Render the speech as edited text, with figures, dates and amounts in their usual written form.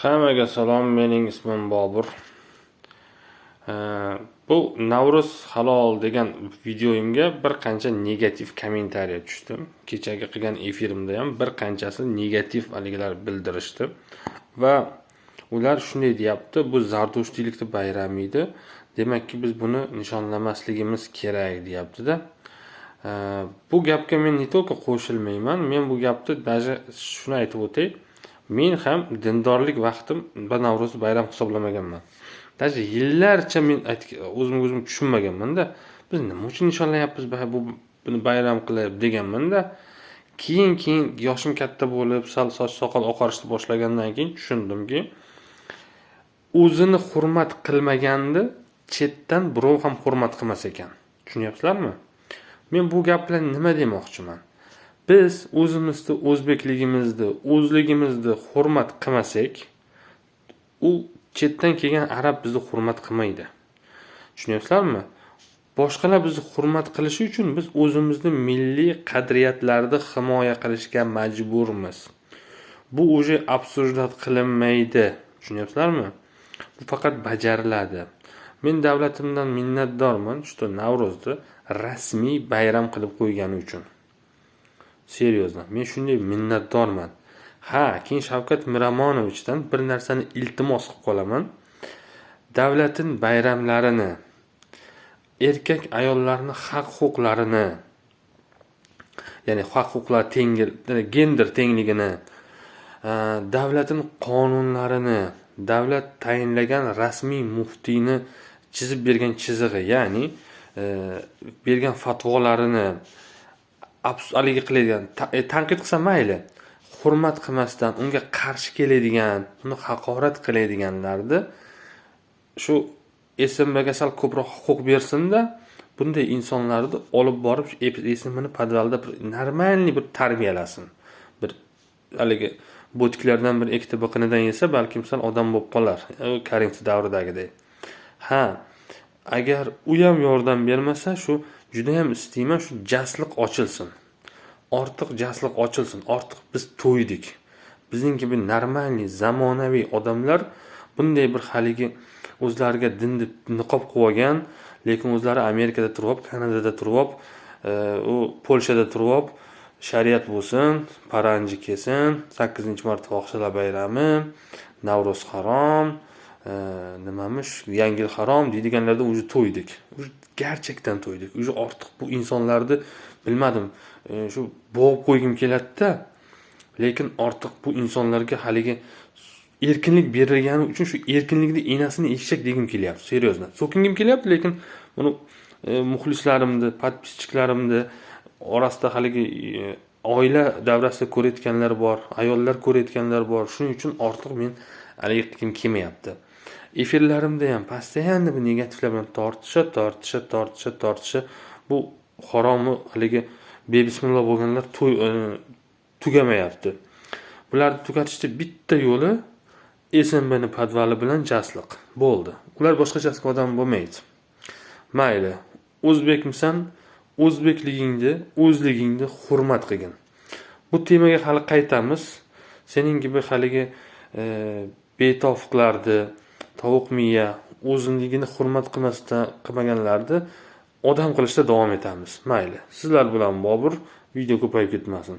Hammaga salom, mening ismim Bobur. Bu Navruz halol degan videoyimga bir qancha negativ kommentariya tushdi. Kechagi qilgan efirimda ham bir qanchasi negativ aligilar bildirishdi va ular shunday deyapti, bu Zardoshtilikning bayrami edi. Demakki biz buni nishonlamasligimiz kerak deyapti-da. Bu gapga men ne to'ka qo'shilmayman. Men bu gapni даже shuni aytib o'tay. Men ham dindorlik vaqtim va Navro'zni bayram hisoblamaganman. Даже yillarcha men o'zim tushunmaganman-da. Biz nima uchun nishonlayapmiz buni bayram qilib deganman-da. Keyin yoshim katta bo'lib, sal soch soqol oqarishni boshlagandan keyin tushundimki, o'zini hurmat qilmaganda chetdan birov ham hurmat qilmas ekan. Tushunyapsizlarmi? Men bu gap bilan nima demoqchiman? Biz o'zimizni, o'zbekligimizni, o'zligimizni hurmat qilmasak, u chetdan kelgan arab bizni hurmat qilmaydi. Tushunyapsizlarmi? Boshqalar bizni hurmat qilishi uchun biz o'zimizni milliy qadriyatlarni himoya qilishga majburmiz. Bu o'zi absurdat qilinmaydi. Tushunyapsizlarmi? Bu faqat bajariladi. Men davlatimdan minnatdorman, shu Navro'zni rasmiy bayram qilib qo'ygani uchun. Seriozdan, men shunday minnatdorman. Keyin Shavkat Miramonovichdan bir narsani iltimos qilib qolaman. Davlatin bayramlarini, erkak ayollarning haq-huquqlarini, ya'ni haq-huquqlar gender tengligini, davlatin qonunlarini, davlat tayinlagan rasmiy muftiyni chizib bergan chizig'i, ya'ni bergan fatvolarini haligi qiladigan, tanqid qilsa mayli, hurmat qilmasdan, unga qarshi keladigan, uni haqorat qiladiganlarni shu SMBga sal ko'proq huquq bersin-da, bunday insonlarni olib borib SMBni podvalda normalniy bir tarbiyalasin. Bir haligi botiklardan bir ikkita biqinidan yesa, balkim sal odam bo'lib qolar. Karimov davridagidek. Agar u ham yordam bermasa, shu juda ham istayman, shu jasliq ochilsin. Ortiq jasliq ochilsin. Ortiq biz to'ydik. Bizning gibi normalniy, zamonaviy odamlar bunday bir haligi o'zlariga dinni niqob qo'ygan, lekin o'zlari Amerikada turib, Kanadada turib, u Polshada turib, shariat bo'lsin, paranji kelsin, 8-mart fohishalar bayrami, Navro'z harom, nimamish, Yangi yil harom deydiganlarda o'zi to'ydik. Gerçekten to'ydik. O'zi ortiq bu insonlarni bilmadim, shu bo'g'ib qo'ygim keladi-da. Lekin ortiq bu insonlarga haligi erkinlik berilgani uchun shu erkinlikni enasini eshak degim kelyapti, seriozdan. So'kingim kelyapti, lekin buni muxlislarimni, podpischiklarimni orasida haligi oila davrasida ko'rayotganlar bor, ayollar ko'rayotganlar bor. Shuning uchun ortiq men haligi qilgim kelmayapti. Efirlarimda ham postoyanno bu negativlar bilan tortisha, bu haromi haligi bebismillah bo'lganlar tugamayapti. Bularni tugatishda bitta yo'li SMBni podvali bilan jasliq. Bo'ldi. Ular boshqachasi odam bo'lmaydi. Mayli, o'zbekmisan, o'zligingni hurmat qilgin. Bu temaga hali qaytamiz. Sening gibi haligi betofiqlarni, tovuq miya, o'zligini hurmat qilmaganlarni odam qilishda davom etamiz. Mayli. Sizlar bilan Bobur, video ko'payib ketmasin.